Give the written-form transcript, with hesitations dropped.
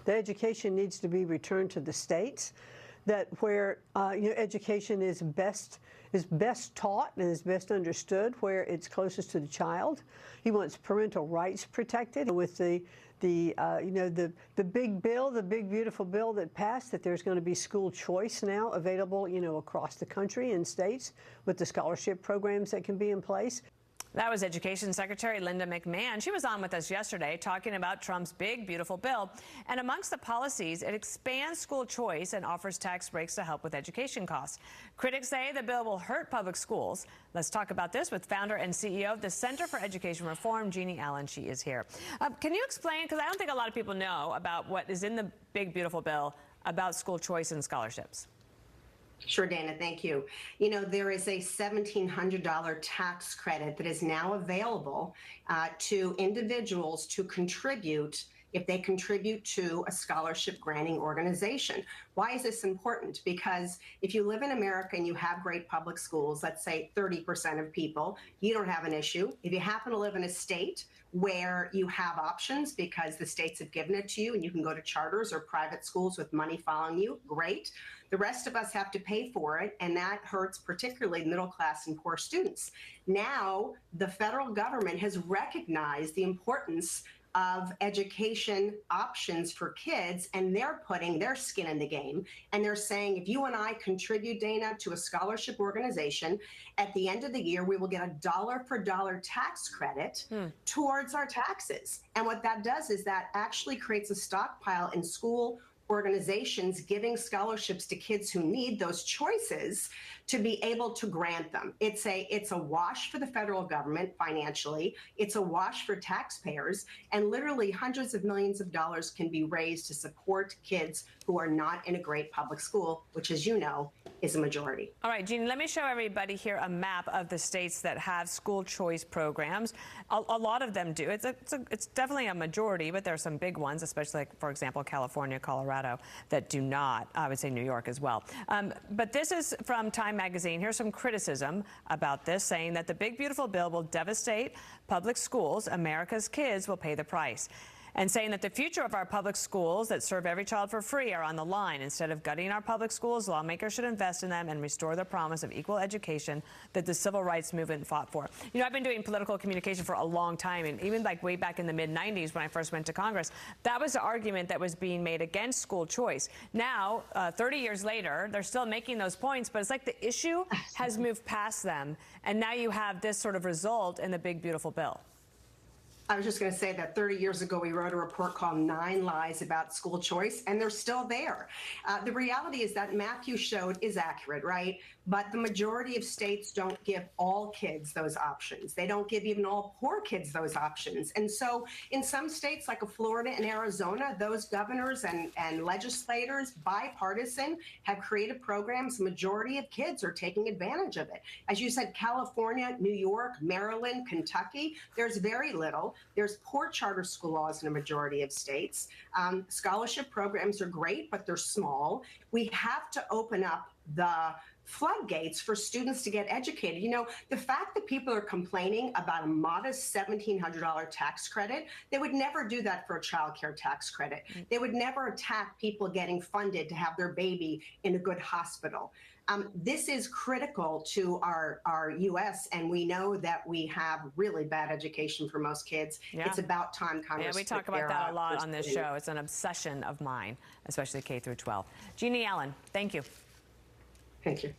that education needs to be returned to the states, that where education is best taught and is best understood where it's closest to the child. He wants parental rights protected with the big bill, the big beautiful bill that passed, that there's going to be school choice now available, across the country in states with the scholarship programs that can be in place. That was Education Secretary Linda McMahon. She was on with us yesterday talking about Trump's big, beautiful bill. And amongst the policies, it expands school choice and offers tax breaks to help with education costs. Critics say the bill will hurt public schools. Let's talk about this with founder and CEO of the Center for Education Reform, Jeanne Allen. She is here. Can you explain, because I don't think a lot of people know about what is in the big, beautiful bill about school choice and scholarships. Sure, Dana, thank you. There is a $1,700 tax credit that is now available to individuals to contribute if they contribute to a scholarship granting organization. Why is this important? Because if you live in America and you have great public schools, let's say 30% of people, you don't have an issue. If you happen to live in a state where you have options because the states have given it to you and you can go to charters or private schools with money following you, great. The rest of us have to pay for it, and that hurts particularly middle class and poor students. Now, the federal government has recognized the importance of education options for kids, and they're putting their skin in the game. And they're saying, if you and I contribute, Dana, to a scholarship organization, at the end of the year, we will get a dollar-for-dollar tax credit towards our taxes. And what that does is that actually creates a stockpile in school organizations giving scholarships to kids who need those choices to be able to grant them. It's a wash for the federal government financially. It's a wash for taxpayers, and literally hundreds of millions of dollars can be raised to support kids who are not in a great public school, which, as you know, is a majority. All right, Jeanne, let me show everybody here a map of the states that have school choice programs. A lot of them do. It's definitely a majority, but there are some big ones, especially, like, for example, California, Colorado, that do not. I would say New York as well. But this is from Time Magazine. Here's some criticism about this, saying that the big, beautiful bill will devastate public schools. America's kids will pay the price. And saying that the future of our public schools that serve every child for free are on the line. Instead of gutting our public schools, lawmakers should invest in them and restore the promise of equal education that the civil rights movement fought for. I've been doing political communication for a long time, and even like way back in the mid-90s when I first went to Congress, that was the argument that was being made against school choice. Now, 30 years later, they're still making those points, but it's like the issue has moved past them, and now you have this sort of result in the big, beautiful bill. I was just going to say that 30 years ago, we wrote a report called 9 Lies About School Choice, and they're still there. The reality is that map you showed is accurate, right? But the majority of states don't give all kids those options. They don't give even all poor kids those options. And so in some states like Florida and Arizona, those governors and legislators, bipartisan, have created programs. The majority of kids are taking advantage of it. As you said, California, New York, Maryland, Kentucky, there's very little. There's poor charter school laws in a majority of states. Scholarship programs are great, but they're small. We have to open up the floodgates for students to get educated. The fact that people are complaining about a modest $1,700 tax credit, they would never do that for a child care tax credit. They would never attack people getting funded to have their baby in a good hospital. This is critical to our U.S., and we know that we have really bad education for most kids. Yeah. It's about time Congress. Yeah, we talk about that a lot on this show. It's an obsession of mine, especially K through 12. Jeanne Allen, thank you. Thank you.